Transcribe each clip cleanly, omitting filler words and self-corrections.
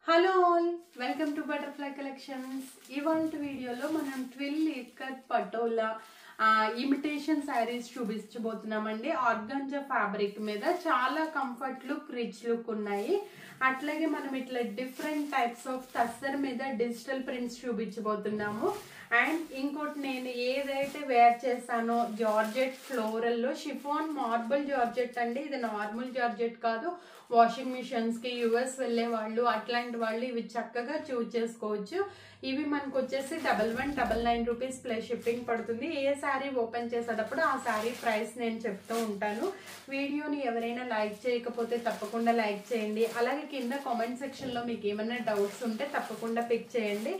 Hello all, welcome to Butterfly Collections. ఇవాళ వీడియోలో మనం ట్విల్ ఇక్కత్ పటోలా ఇమిటేషన్ శారీస్ చూపించబోతున్నామండి. ఆర్గాంజా ఫ్యాబ్రిక్ మీద చాలా కంఫర్ట్ లుక్, రిచ్ లుక్ ఉన్నాయి. అట్లాగే మనం ఇట్లా డిఫరెంట్ టైప్స్ ఆఫ్ టస్సర్ మీద డిజిటల్ ప్రింట్స్ చూపించబోతున్నాము. అండ్ ఇంకోటి నేను ఏదైతే వేర్ చేశానో జార్జెట్ ఫ్లోరల్లో షిఫాన్ మార్బుల్ జార్జెట్ అండి. ఇది నార్మల్ జార్జెట్ కాదు. వాషింగ్ మిషన్స్ కి యుఎస్ వెళ్లే వాళ్ళు అట్లాంటి వాళ్ళు ఇవి చక్కగా చూస్ చేసుకోవచ్చు. ఇవి మనకు వచ్చేసి 1199 రూపీస్ ప్లస్ షిప్పింగ్ పడుతుంది. ఏ శారీ ఓపెన్ చేసేటప్పుడు ఆ శారీ ప్రైస్ నేను చెప్తూ ఉంటాను. వీడియోని ఎవరైనా లైక్ చేయకపోతే తప్పకుండా లైక్ చేయండి. అలాగే కింద కామెంట్ సెక్షన్ లో మీకు ఏమైనా డౌట్స్ ఉంటే తప్పకుండా పిక్ చేయండి.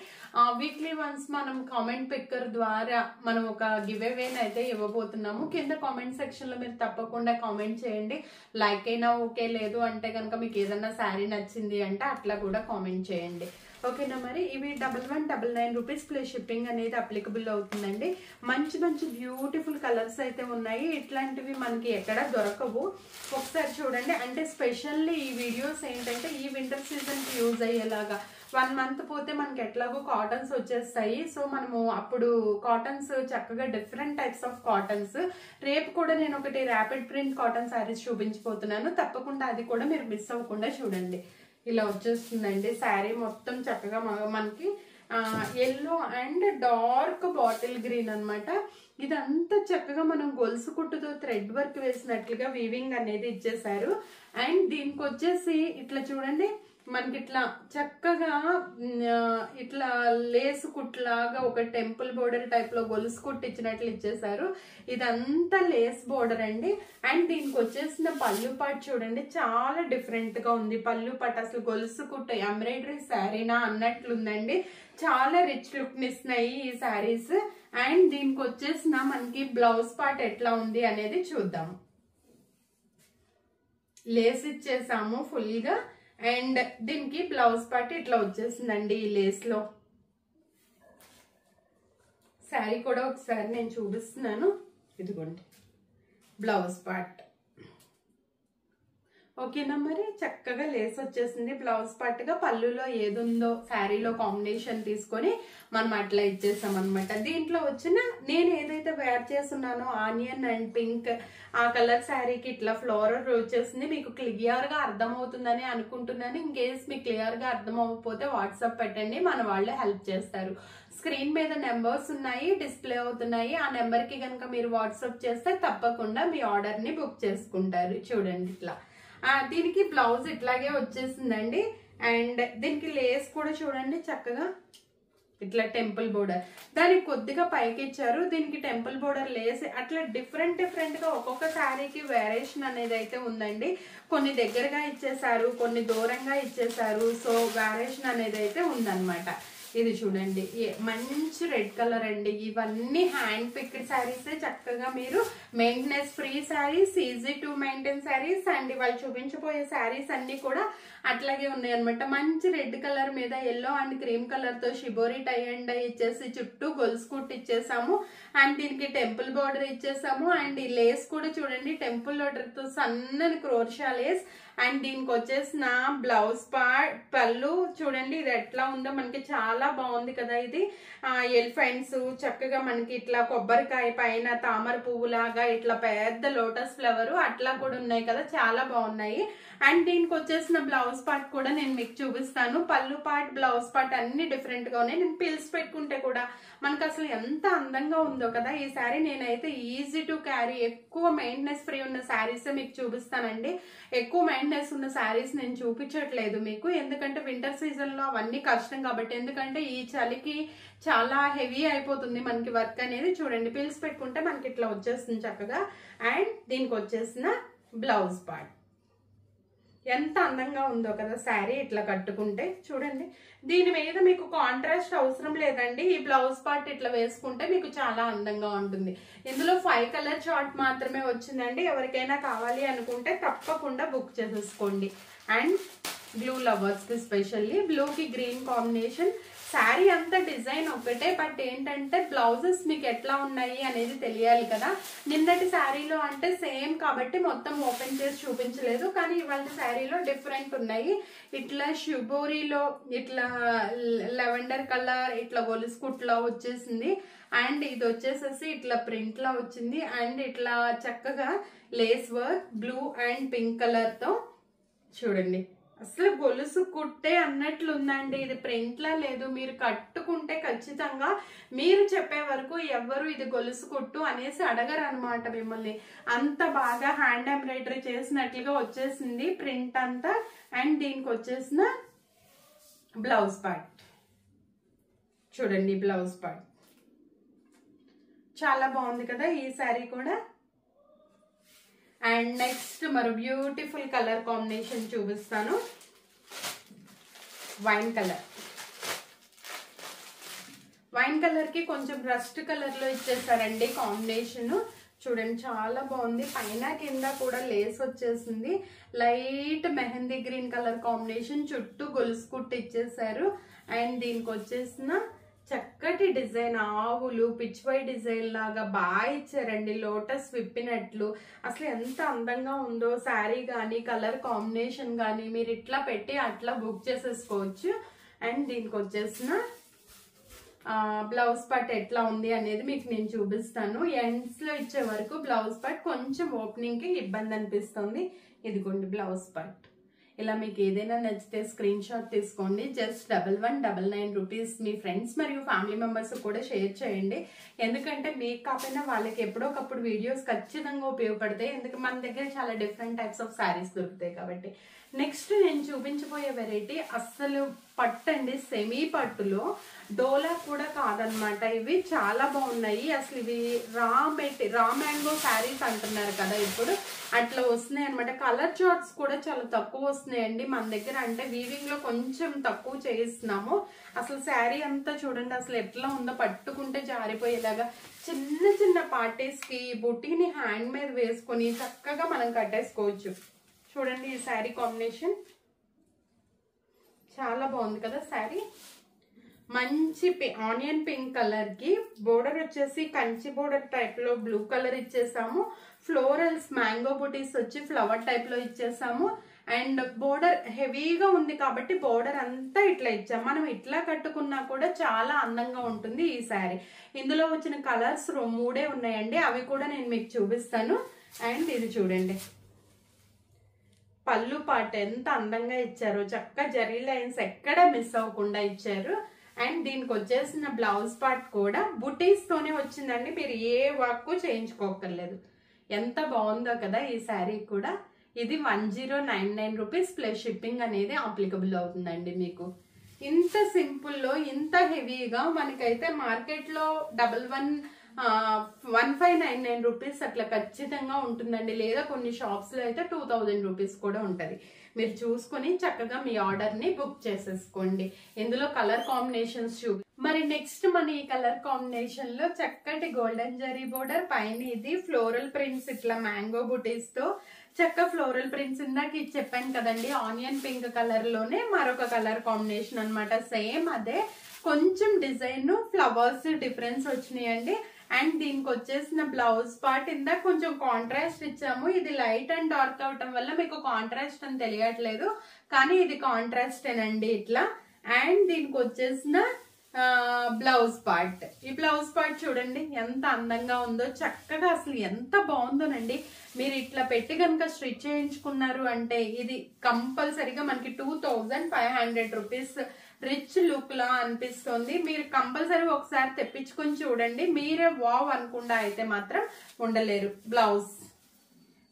వీక్లీ వన్స్ మనం కామెంట్ పిక్కర్ ద్వారా మనం ఒక గివ్ అవేని అయితే ఇవ్వబోతున్నాము. కింద కామెంట్ సెక్షన్ లో మీరు తప్పకుండా కామెంట్ చేయండి. లైక్ అయినా ఓకే, లేదు అంటే కనుక మీకు ఏదన్నా శారీ నచ్చింది అంటే అట్లా కూడా కామెంట్ చేయండి. ఓకేనా? మరి ఇవి 1199 రూపీస్ ప్లస్ షిప్పింగ్ అనేది అప్లికబుల్ అవుతుందండి. మంచి మంచి బ్యూటిఫుల్ కలర్స్ అయితే ఉన్నాయి. ఇట్లాంటివి మనకి ఎక్కడ దొరకవు. ఒకసారి చూడండి. అంటే స్పెషల్లీ ఈ వీడియోస్ ఏంటంటే ఈ వింటర్ సీజన్ కి యూజ్ అయ్యేలాగా 1 మంత్ పోతే మనకి ఎట్లాగో కాటన్స్ వచ్చేస్తాయి. సో మనము అప్పుడు కాటన్స్ చక్కగా డిఫరెంట్ టైప్స్ ఆఫ్ కాటన్స్. రేపు కూడా నేను ఒకటి ర్యాపిడ్ ప్రింట్ కాటన్ శారీస్ చూపించబోతున్నాను. తప్పకుండా అది కూడా మీరు మిస్ అవ్వకుండా చూడండి. ఇలా వచ్చేస్తుందండి శారీ మొత్తం చక్కగా మనకి yellow and dark bottle green అనమాట. ఇదంతా చక్కగా మనం గొలుసు కుట్టుతో థ్రెడ్ వర్క్ వేసినట్లుగా వీవింగ్ అనేది ఇచ్చేసారు. అండ్ దీనికి వచ్చేసి ఇట్లా చూడండి, మనకి ఇట్లా చక్కగా ఇట్లా లేసు కుట్లాగా ఒక టెంపుల్ బోర్డర్ టైప్ లో గొలుసు కుట్టు ఇచ్చినట్లు ఇచ్చేసారు. ఇదంతా లేస్ బోర్డర్ అండి. అండ్ దీనికి వచ్చేసిన పళ్ళు పాటు చూడండి, చాలా డిఫరెంట్ గా ఉంది. పళ్ళు పాటు అసలు గొలుసు కుట్టు ఎంబ్రాయిడరీ శారీనా అన్నట్లుందండి. చాలా రిచ్ లుక్ ఇస్తున్నాయి ఈ శారీస్. అండ్ దీనికి వచ్చేసిన మనకి బ్లౌజ్ పార్ట్ ఎట్లా ఉంది అనేది చూద్దాం. లేస్ ఇచ్చేసాము ఫుల్ గా. అండ్ దీనికి బ్లౌజ్ పార్ట్ ఇట్లా వచ్చేసిందండి ఈ లేస్ లో. శారీ కూడా ఒకసారి నేను చూపిస్తున్నాను. ఇదిగోండి బ్లౌజ్ పార్ట్. ఓకేనా? మరి చక్కగా లేస్ వచ్చేసింది బ్లౌజ్ పార్ట్ గా. పళ్ళులో ఏదుందో శారీలో కాంబినేషన్ తీసుకొని మనం అట్లా ఇచ్చేసాం అనమాట. దీంట్లో వచ్చిన నేను ఏదైతే వేర్ చేస్తున్నానో ఆనియన్ అండ్ పింక్ ఆ కలర్ శారీకి ఇట్లా ఫ్లోరల్ వచ్చేసింది. మీకు క్లియర్ గా అర్థమవుతుందని అనుకుంటున్నాను. ఇన్ కేస్ మీకు క్లియర్ గా అర్థం అవ్వకపోతే వాట్సాప్ పెట్టండి, మన వాళ్ళు హెల్ప్ చేస్తారు. స్క్రీన్ మీద నెంబర్స్ ఉన్నాయి, డిస్ప్లే అవుతున్నాయి. ఆ నెంబర్ కి కనుక మీరు వాట్సాప్ చేస్తే తప్పకుండా మీ ఆర్డర్ ని బుక్ చేసుకుంటారు. చూడండి ఇట్లా. దీనికి బ్లౌజ్ ఇట్లాగే వచ్చేసిందండి. అండ్ దీనికి లేస్ కూడా చూడండి చక్కగా ఇట్లా టెంపుల్ బోర్డర్. దానికి కొద్దిగా పైకి ఇచ్చారు. దీనికి టెంపుల్ బోర్డర్ లేస్ అట్లా డిఫరెంట్ గా ఒక్కొక్క శారీకి వేరియేషన్ అనేది అయితే ఉందండి. కొన్ని దగ్గరగా ఇచ్చేసారు, కొన్ని దూరంగా ఇచ్చేసారు. సో వేరియేషన్ అనేది అయితే ఉందన్నమాట. ఇది చూడండి మంచి రెడ్ కలర్ అండి. ఇవన్నీ హ్యాండ్ పిక్డ్ శారీస్. చక్కగా మీరు maintenance free saris, easy to maintain saris. And వాళ్ళు చూపించబోయే శారీస్ అన్ని కూడా అట్లాగే ఉన్నాయి అనమాట. మంచి రెడ్ కలర్ మీద ఎల్లో అండ్ క్రీమ్ కలర్ తో షిబోరి టై అండ్ డై ఇచ్చేసి చుట్టూ గొలుసు కుట్టు ఇచ్చేసాము. అండ్ దీనికి టెంపుల్ బోర్డర్ ఇచ్చేసాము. అండ్ ఈ లేస్ కూడా చూడండి టెంపుల్ బోర్డర్ తో సన్నని క్రోషా లేస్. అండ్ దీనికి వచ్చేసిన బ్లౌజ్ పార్ట్ పళ్ళు చూడండి ఇది ఎట్లా ఉందో. మనకి చాలా బాగుంది కదా. ఇది ఎలిఫెంట్స్ చక్కగా మనకి ఇట్లా కొబ్బరికాయ పైన తామర పువ్వు లాగా ఇట్లా పెద్ద లోటస్ ఫ్లవర్ అట్లా కూడా ఉన్నాయి కదా, చాలా బాగున్నాయి. అండ్ దీనికి వచ్చేసిన బ్లౌజ్ పార్ట్ కూడా నేను మీకు చూపిస్తాను. పళ్ళు పార్ట్, బ్లౌజ్ పార్ట్ అన్ని డిఫరెంట్ గా ఉన్నాయి. నేను పిల్స్ పెట్టుకుంటే కూడా మనకు అసలు ఎంత అందంగా ఉందో కదా ఈ శారీ. నేనైతే ఈజీ టు క్యారీ, ఎక్కువ మెయింటెనెన్స్ ఫ్రీ ఉన్న శారీస్ మీకు చూపిస్తానండి. ఎక్కువ మెయింటెనెన్స్ ఉన్న శారీస్ నేను చూపించట్లేదు మీకు, ఎందుకంటే వింటర్ సీజన్ లో అవన్నీ కష్టం కాబట్టి. ఎందుకంటే ఈ చలికి చాలా హెవీ అయిపోతుంది మనకి వర్క్ అనేది. చూడండి పిల్స్ పెట్టుకుంటే మనకి ఇట్లా వచ్చేస్తుంది చక్కగా. అండ్ దీనికి వచ్చేసిన బ్లౌజ్ పార్ట్ ఎంత అందంగా ఉందో కదా శారీ ఇట్లా కట్టుకుంటే. చూడండి దీని మీద మీకు కాంట్రాస్ట్ అవసరం లేదండి. ఈ బ్లౌజ్ పార్ట్ ఇట్లా వేసుకుంటే మీకు చాలా అందంగా ఉంటుంది. ఇందులో 5 కలర్ చార్ట్ మాత్రమే వచ్చిందండి. ఎవరికైనా కావాలి అనుకుంటే తప్పకుండా బుక్ చేసేసుకోండి. అండ్ బ్లూ లవర్స్ కి స్పెషల్లీ బ్లూ కి గ్రీన్ కాంబినేషన్. శారీ అంతా డిజైన్ ఒకటే, బట్ ఏంటంటే బ్లౌజెస్ మీకు ఎట్లా ఉన్నాయి అనేది తెలియాలి కదా. నిన్నటి శారీలో అంటే సేమ్ కాబట్టి మొత్తం ఓపెన్ చేసి చూపించలేదు, కానీ ఇవాళ శారీలో డిఫరెంట్ ఉన్నాయి. ఇట్లా షిబోరీలో ఇట్లా లెవెండర్ కలర్ ఇట్లా గొలుసు కుట్లా వచ్చేసింది, అండ్ ఇది వచ్చేసేసి ఇట్లా ప్రింట్ లా వచ్చింది, అండ్ ఇట్లా చక్కగా lace work blue and pink colour తో చూడండి. అసలు గొలుసు కుట్టే అన్నట్లుందండి, ఇది ప్రింట్ లా లేదు. మీరు కట్టుకుంటే ఖచ్చితంగా మీరు చెప్పే వరకు ఎవరు ఇది గొలుసు కుట్టు అనేసి అడగరు అనమాట మిమ్మల్ని. అంత బాగా హ్యాండ్ ఎంబ్రాయిడరీ చేసినట్లుగా వచ్చేసింది ప్రింట్ అంతా. అండ్ దీనికి వచ్చేసిన బ్లౌజ్ పార్ట్ చూడండి, బ్లౌజ్ పార్ట్ చాలా బాగుంది కదా ఈ శారీ కూడా. అండ్ నెక్స్ట్ మరో బ్యూటిఫుల్ కలర్ కాంబినేషన్ చూపిస్తాను. Wine colour. వైన్ కలర్ కి కొంచెం రస్ట్ కలర్ లో ఇచ్చేసారండి కాంబినేషన్. చూడండి చాలా బాగుంది, పైన కింద కూడా లేస్ వచ్చేసింది. Light mehndi green colour combination, చుట్టూ గొలుసు కుట్టు ఇచ్చేసారు. అండ్ దీనికి వచ్చేసిన చక్కటి డిజైన్ ఆవులు పిచ్వై డిజైన్ లాగా బాగా ఇచ్చారండి, లోటస్ విప్పినట్లు. అసలు ఎంత అందంగా ఉందో శారీ కానీ కలర్ కాంబినేషన్ కానీ, మీరు ఇట్లా పెట్టి అట్లా బుక్ చేసేసుకోవచ్చు. అండ్ దీనికి వచ్చేసిన బ్లౌజ్ పార్ట్ ఎట్లా ఉంది అనేది మీకు నేను చూపిస్తాను. ఎండ్స్ లో ఇచ్చే వరకు బ్లౌజ్ పార్ట్ కొంచెం ఓపెనింగ్ కి ఇబ్బంది అనిపిస్తుంది. ఇదిగోండి బ్లౌజ్ పార్ట్. ఇలా మీకు ఏదైనా నచ్చితే స్క్రీన్ షాట్ తీసుకోండి. Just 1199 rupees. మీ ఫ్రెండ్స్ మరియు ఫ్యామిలీ మెంబర్స్ కూడా షేర్ చేయండి, ఎందుకంటే మీకు కాకపోయినా వాళ్ళకి ఎప్పుడోకప్పుడు వీడియోస్ ఖచ్చితంగా ఉపయోగపడతాయి. ఎందుకంటే మన దగ్గర చాలా డిఫరెంట్ టైప్స్ ఆఫ్ శారీస్ దొరుకుతాయి కాబట్టి. నెక్స్ట్ నేను చూపించబోయే వెరైటీ అస్సలు పట్టు అండి, సెమీ పట్టులో. డోలా కూడా కాదనమాట, ఇవి చాలా బాగున్నాయి. అసలు ఇవి రా మ్యాంగో శారీస్ అంటున్నారు కదా ఇప్పుడు, అట్లా వస్తున్నాయి అనమాట. కలర్ చార్ట్స్ కూడా చాలా తక్కువ వస్తున్నాయండి మన దగ్గర, అంటే వీవింగ్ లో కొంచెం తక్కువ చేయిస్తున్నాము. అసలు శారీ అంతా చూడండి అసలు ఎట్లా ఉందో, పట్టుకుంటే జారిపోయేలాగా. చిన్న చిన్న పార్టీస్ కి బుటీని హ్యాండ్ మీద వేసుకొని చక్కగా మనం కట్టేసుకోవచ్చు. చూడండి ఈ శారీ కాంబినేషన్ చాలా బాగుంది కదా శారీ. మంచి ఆనియన్ పింక్ కలర్ కి బోర్డర్ వచ్చేసి కంచి బోర్డర్ టైప్ లో బ్లూ కలర్ ఇచ్చేసాము. ఫ్లోరల్స్ మ్యాంగో బుటీస్ వచ్చి ఫ్లవర్ టైప్ లో ఇచ్చేసాము. అండ్ బోర్డర్ హెవీగా ఉంది కాబట్టి బోర్డర్ అంతా ఇట్లా ఇచ్చాము. మనం ఇట్లా కట్టుకున్నా కూడా చాలా అందంగా ఉంటుంది ఈ శారీ. ఇందులో వచ్చిన కలర్స్ 3 ఉన్నాయండి, అవి కూడా నేను మీకు చూపిస్తాను. అండ్ ఇది చూడండి పళ్ళు పాట ఎంత అందంగా ఇచ్చారో, చక్కగా జరీ లైన్స్ ఎక్కడ మిస్ అవ్వకుండా ఇచ్చారు. అండ్ దీనికి వచ్చేసిన బ్లౌజ్ పార్ట్ కూడా బుటీస్ తోనే వచ్చిందండి, మీరు ఏ వర్క్ చేయించుకోకర్లేదు. ఎంత బాగుందో కదా ఈ శారీ కూడా. ఇది 1099 రూపీస్ ప్లస్ షిప్పింగ్ అనేది అప్లికబుల్ అవుతుందండి మీకు. ఇంత సింపుల్ లో ఇంత హెవీగా మనకైతే మార్కెట్ లో 1599 రూపీస్ అట్లా ఖచ్చితంగా ఉంటుందండి, లేదా కొన్ని షాప్స్ లో అయితే 2000 రూపీస్ కూడా ఉంటది. మీరు చూసుకొని చక్కగా మీ ఆర్డర్ ని బుక్ చేసేసుకోండి. ఇందులో కలర్ కాంబినేషన్స్ మరి నెక్స్ట్ మన ఈ కలర్ కాంబినేషన్ లో చక్కటి గోల్డెన్ జరీ బోర్డర్, పైన ఇది ఫ్లోరల్ ప్రింట్స్ ఇట్లా మ్యాంగో బుటీస్ తో చక్క ఫ్లోరల్ ప్రింట్స్. ఇందాక ఇది చెప్పాను కదండి ఆనియన్ పింక్ కలర్ లోనే మరొక కలర్ కాంబినేషన్ అనమాట. సేమ్ అదే, కొంచెం డిజైన్ ఫ్లవర్స్ డిఫరెన్స్ వచ్చినాయండి. అండ్ దీనికి వచ్చేసిన బ్లౌజ్ పార్ట్ ఇందాక కొంచెం కాంట్రాస్ట్ ఇచ్చాము, ఇది లైట్ అండ్ డార్క్ అవటం వల్ల మీకు కాంట్రాస్ట్ అని తెలియట్లేదు, కానీ ఇది కాంట్రాస్టేనండి ఇట్లా. అండ్ దీనికి వచ్చేసిన బ్లౌజ్ పార్ట్, ఈ బ్లౌజ్ పార్ట్ చూడండి ఎంత అందంగా ఉందో, చక్కగా అసలు ఎంత బాగుందోనండి. మీరు ఇట్లా పెట్టి కనుక స్టిచ్ చేయించుకున్నారు అంటే ఇది కంపల్సరీగా మనకి 2500 రూపీస్ రిచ్ లుక్ లా అనిపిస్తుంది. మీరు కంపల్సరీ ఒకసారి తెప్పించుకొని చూడండి, మీరే వావ్ అనుకుండా అయితే మాత్రం ఉండలేరు. బ్లౌజ్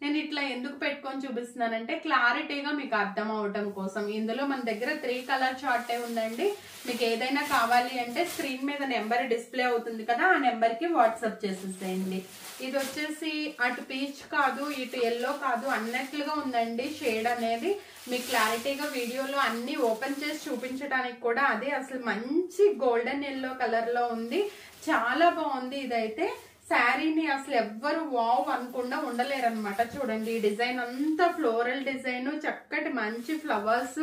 నేను ఇట్లా ఎందుకు పెట్టుకొని చూపిస్తున్నానంటే క్లారిటీగా మీకు అర్థం అవటం కోసం. ఇందులో మన దగ్గర 3 కలర్ చార్టే ఉందండి. మీకు ఏదైనా కావాలి అంటే స్క్రీన్ మీద నెంబర్ డిస్ప్లే అవుతుంది కదా, ఆ నెంబర్ కి వాట్సాప్ చేసేసేయండి. ఇది వచ్చేసి అటు పీచ్ కాదు ఇటు ఎల్లో కాదు అన్నట్లుగా ఉందండి షేడ్ అనేది. మీకు క్లారిటీగా వీడియోలో అన్ని ఓపెన్ చేసి చూపించడానికి కూడా అదే. అసలు మంచి గోల్డెన్ ఎల్లో కలర్ లో ఉంది, చాలా బాగుంది. ఇదైతే శారీని అసలు ఎవ్వరు వావ్ అనుకుండా ఉండలేరు అనమాట. చూడండి ఈ డిజైన్ అంతా ఫ్లోరల్ డిజైన్, చక్కటి మంచి flowers,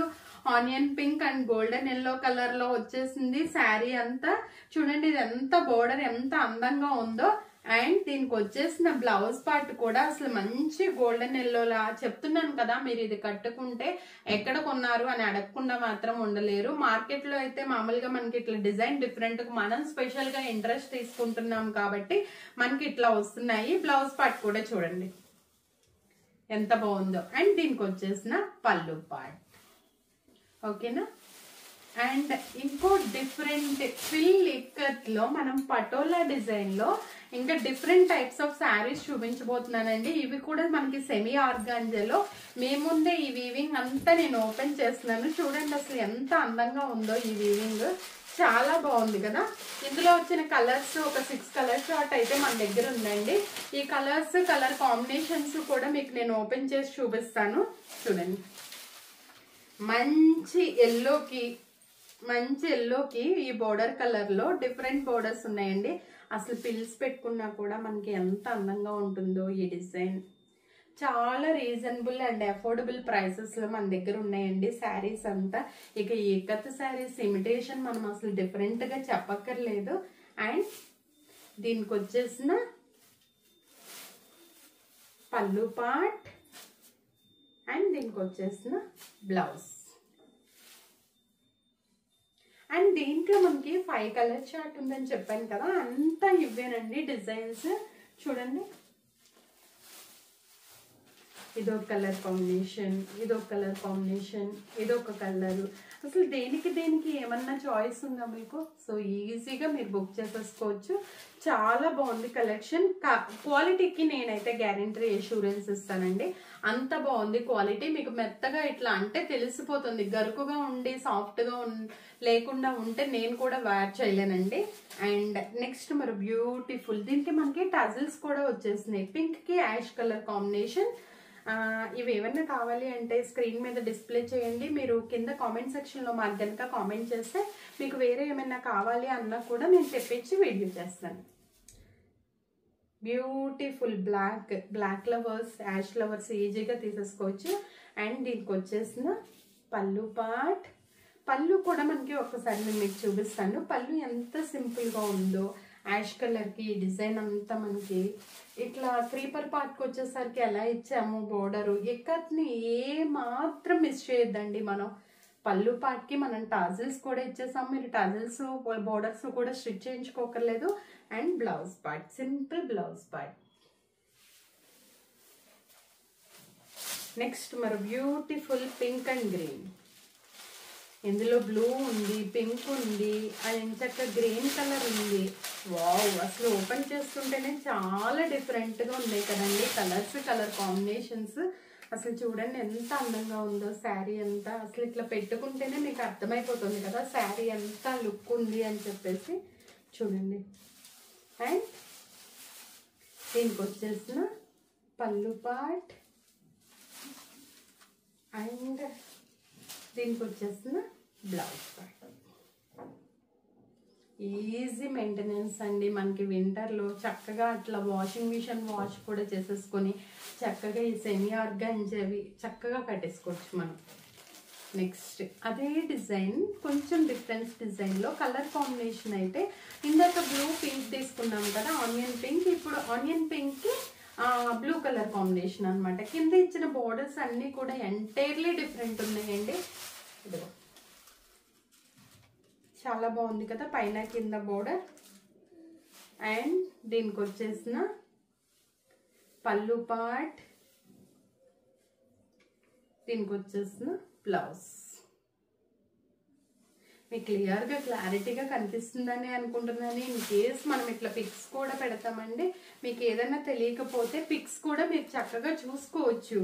onion pink and golden yellow colour లో వచ్చేసింది శారీ అంతా. చూడండి ఇది ఎంత బోర్డర్ ఎంత అందంగా ఉందో. అండ్ దీనికి వచ్చేసిన బ్లౌజ్ పార్ట్ కూడా అసలు మంచి గోల్డెన్ ఎల్లోలా. చెప్తున్నాను కదా, మీరు ఇది కట్టుకుంటే ఎక్కడ కొన్నారు అని అడగకుండా మాత్రం ఉండలేరు. మార్కెట్ లో అయితే మామూలుగా మనకి ఇట్లా డిజైన్ డిఫరెంట్, మనం స్పెషల్ గా ఇంట్రెస్ట్ తీసుకుంటున్నాం కాబట్టి మనకి ఇట్లా వస్తున్నాయి. బ్లౌజ్ పార్ట్ కూడా చూడండి ఎంత బాగుందో. అండ్ దీనికి వచ్చేసిన పళ్ళు పార్ట్. ఓకేనా. అండ్ ఇంకో డిఫరెంట్ ఫిల్ ఇక్కత్ లో మనం పటోలా డిజైన్ లో ఇంకా డిఫరెంట్ టైప్స్ ఆఫ్ శారీస్ చూపించబోతున్నానండి. ఇవి కూడా మనకి సెమీ ఆర్గాంజాలో. మేముందే ఈ వీవింగ్ అంతా నేను ఓపెన్ చేస్తున్నాను. చూడండి అసలు ఎంత అందంగా ఉందో ఈ వీవింగ్. చాలా బాగుంది కదా. ఇందులో వచ్చిన కలర్స్ ఒక 6 కలర్ చార్ట్ అయితే మన దగ్గర ఉందండి. ఈ కలర్స్ కలర్ కాంబినేషన్స్ కూడా మీకు నేను ఓపెన్ చేసి చూపిస్తాను. చూడండి మంచి ఎల్లోకి ఈ బోర్డర్ కలర్ లో డిఫరెంట్ బోర్డర్స్ ఉన్నాయండి. అసలు పిల్స్ పెట్టుకున్నా కూడా మనకి ఎంత అందంగా ఉంటుందో ఈ డిజైన్. చాలా రీజనబుల్ అండ్ అఫోర్డబుల్ ప్రైసెస్ లో మన దగ్గర ఉన్నాయండి శారీస్ అంతా. ఇక ఈ ఇక్కత్ శారీస్ ఇమిటేషన్ మనం అసలు డిఫరెంట్ గా చెప్పక్కర్లేదు. అండ్ దీనికి వచ్చేసిన పళ్ళు పార్ట్ అండ్ దీనికి వచ్చేసిన బ్లౌజ్. అండ్ దీంట్లో మనకి 5 కలర్ చార్ట్ ఉందని చెప్పాను కదా, అంతా ఇవ్వేనండి డిజైన్స్. చూడండి ఇదొక కలర్ కాంబినేషన్, ఇదొక కలర్ కాంబినేషన్, ఇదొక కలర్. అసలు దేనికి ఏమన్నా చాయిస్ ఉందా మీకు? సో ఈజీగా మీరు బుక్ చేసేసుకోవచ్చు. చాలా బాగుంది కలెక్షన్. క్వాలిటీకి నేనైతే గ్యారెంటీ అష్యూరెన్స్ ఇస్తానండి. అంత బాగుంది క్వాలిటీ. మీకు మెత్తగా ఇట్లా అంటే తెలిసిపోతుంది. గరుకుగా ఉండి సాఫ్ట్గా లేకుండా ఉంటే నేను కూడా వేర్ చేయలేనండి. అండ్ నెక్స్ట్ మరి బ్యూటిఫుల్, దీనికి మనకి టజిల్స్ కూడా వచ్చేసినాయి. పింక్ కి యాష్ కలర్ కాంబినేషన్. ఇవి ఏమన్నా కావాలి అంటే స్క్రీన్ మీద డిస్ప్లే చేయండి. మీరు కింద కామెంట్ సెక్షన్ లో మాకు కనుక కామెంట్ చేస్తే మీకు వేరే ఏమైనా కావాలి అన్నా కూడా నేను తెప్పించి వీడియో చేస్తాను. Beautiful black lovers, ash lovers ఈజీగా తీసేసుకోవచ్చు. అండ్ దీనికి వచ్చేసిన పళ్ళు పార్ట్. పళ్ళు కూడా మనకి ఒక్కసారి నేను మీకు చూపిస్తాను. పళ్ళు ఎంత సింపుల్ గా ఉందో. యాష్ కలర్ కి డిజైన్ అంతా మనకి ఇట్లా క్రీపర్ పార్ట్ కి వచ్చేసరికి ఎలా ఇచ్చాము బోర్డరు. ఇక్కత్ని ఏ మాత్రం మిస్ చేయొద్దండి. మనం పళ్ళు పార్ట్ కి మనం టాజిల్స్ కూడా ఇచ్చేసాము. మీరు టాజిల్స్ బోర్డర్స్ కూడా స్టిచ్ చేయించుకోకర్లేదు. And blouse part, simple blouse part. Next మరి బ్యూటిఫుల్ పింక్ అండ్ గ్రీన్. ఇందులో బ్లూ ఉంది, పింక్ ఉంది, అండ్ చక్క గ్రీన్ కలర్ ఉంది. వావ్, అసలు ఓపెన్ చేస్తుంటేనే చాలా డిఫరెంట్గా ఉన్నాయి కదండి కలర్స్, కలర్ కాంబినేషన్స్. అసలు చూడండి ఎంత అందంగా ఉందో శారీ అంతా. అసలు ఇట్లా పెట్టుకుంటేనే మీకు అర్థమైపోతుంది కదా శారీ ఎంత లుక్ ఉంది అని చెప్పేసి. చూడండి. అండ్ దీనికి వచ్చేసిన పళ్ళు పార్ట్ అండ్ దీనికి వచ్చేసిన బ్లౌజ్ పార్ట్. ఈజీ మెయింటెనెన్స్ అండి. మనకి వింటర్లో చక్కగా అట్లా వాషింగ్ మిషన్ వాష్ కూడా చేసేసుకొని చక్కగా ఈ సెమీ ఆర్గాంజావి చక్కగా కట్టేసుకోవచ్చు మనం. నెక్స్ట్ అదే డిజైన్ కొంచెం డిఫరెన్స్ డిజైన్లో కలర్ కాంబినేషన్ అయితే ఇందాక బ్లూ పింక్ తీసుకున్నాం కదా ఆనియన్ పింక్. ఇప్పుడు ఆనియన్ పింక్కి బ్లూ కలర్ కాంబినేషన్ అనమాట. కింద ఇచ్చిన బోర్డర్స్ అన్నీ కూడా ఎంటైర్లీ డిఫరెంట్ ఉన్నాయండి. ఇదిగో చాలా బాగుంది కదా పైన కింద బోర్డర్. అండ్ దీనికి వచ్చేసిన పళ్ళు పార్ట్, దీనికి వచ్చేసిన బ్లౌజ్. మీకు క్లియర్గా క్లారిటీగా కనిపిస్తుందని అనుకుంటున్నాను. ఇన్ కేస్ మనం ఇట్లా పిక్స్ కూడా పెడతామండి. మీకు ఏదైనా తెలియకపోతే పిక్స్ కూడా మీరు చక్కగా చూసుకోవచ్చు.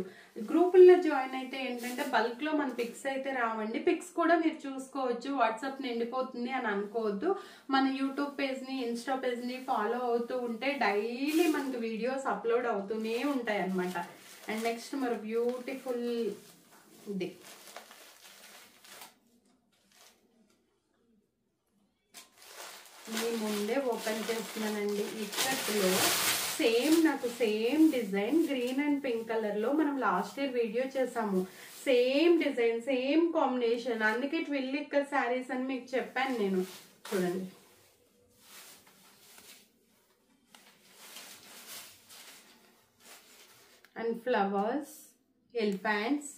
గ్రూపుల్లో జాయిన్ అయితే ఏంటంటే బల్క్లో మన పిక్స్ అయితే రావండి. పిక్స్ కూడా మీరు చూసుకోవచ్చు. వాట్సాప్ నిండిపోతుంది అని అనుకోవద్దు. మన యూట్యూబ్ పేజ్ని, ఇన్స్టా పేజ్ని ఫాలో అవుతూ ఉంటే డైలీ మనకు వీడియోస్ అప్లోడ్ అవుతూనే ఉంటాయి అన్నమాట. అండ్ నెక్స్ట్ మరి బ్యూటిఫుల్ ఇది మీ ముందే ఓపెన్ చేస్తున్నానండి. ఇక్కట్లో సేమ్ నాకు same design green and pink colour లో మనం లాస్ట్ ఇయర్ వీడియో చేసాము. Same design, same combination. అందుకే ట్విల్ ఇక్కడ శారీస్ అని మీకు చెప్పాను నేను. చూడండి, అండ్ ఫ్లవర్స్, ఎలిఫెంట్స్,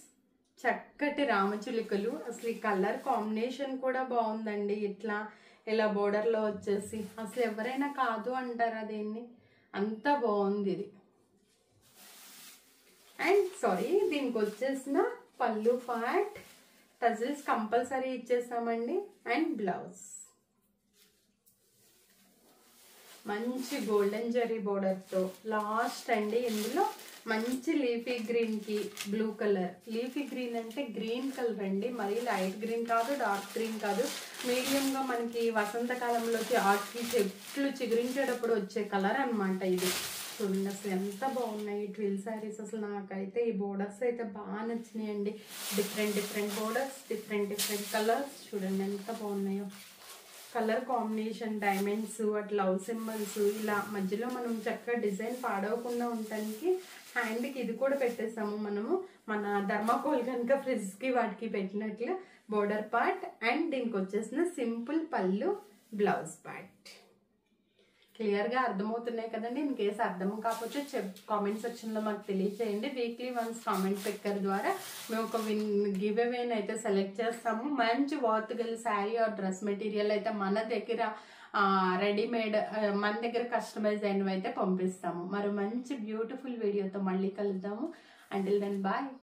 చక్కటి రామచిలుకలు. అసలు ఈ కలర్ కాంబినేషన్ కూడా బాగుందండి. ఇట్లా ఇలా బోర్డర్లో వచ్చేసి అసలు ఎవరైనా కాదు అంటారా దీన్ని, అంత బాగుంది ఇది. అండ్ సారీ, దీనికి వచ్చేసిన పళ్ళు పార్ట్ టజిల్స్ కంపల్సరీ ఇచ్చేసామండి. అండ్ బ్లౌజ్ మంచి గోల్డెన్ జరీ బోర్డర్తో. లాస్ట్ అండి ఇందులో మంచి లీఫీ గ్రీన్ కి బ్లూ కలర్. లీఫీ గ్రీన్ అంటే గ్రీన్ కలర్ అండి, మరీ లైట్ గ్రీన్ కాదు, డార్క్ గ్రీన్ కాదు, మీడియంగా మనకి వసంతకాలంలోకి ఆర్ట్కి చెట్లు చిగురించేటప్పుడు వచ్చే కలర్ అనమాట ఇది. చూడండి అసలు ఎంత బాగున్నాయి ట్విల్ శారీస్. అసలు నాకైతే ఈ బోర్డర్స్ అయితే బాగా నచ్చినాయండి. Different different borders, different different colours. చూడండి ఎంత బాగున్నాయో కలర్ కాంబినేషన్, డైమండ్స్, అట్లా లవ్ సింబల్స్, ఇలా మధ్యలో మనం చక్కగా డిజైన్ పాడవకుండా ఉండటానికి హ్యాండ్కి ఇది కూడా పెట్టేసాము మనము. మన ధర్మాకోల్ కనుక ఫ్రిడ్జ్కి వాటికి పెట్టినట్లు బోర్డర్ పార్ట్. అండ్ దీనికి వచ్చేసిన సింపుల్ పళ్ళు, బ్లౌజ్ పార్ట్. క్లియర్గా అర్థమవుతున్నాయి కదండి. ఇన్ కేసు అర్థం కాకపోతే కామెంట్ సెక్షన్లో మాకు తెలియచేయండి. వీక్లీ వన్స్ కామెంట్ పిక్కర్ ద్వారా మేము ఒక గివ్ అవేని అయితే సెలెక్ట్ చేస్తాము. మంచి వర్త్ గల శారీ ఆర్ డ్రెస్ మెటీరియల్ అయితే మన దగ్గర రెడీమేడ్, మన దగ్గర కస్టమైజ్ అయినవి అయితే పంపిస్తాము. మరి మంచి బ్యూటిఫుల్ వీడియోతో మళ్ళీ కలుద్దాము. Until then bye.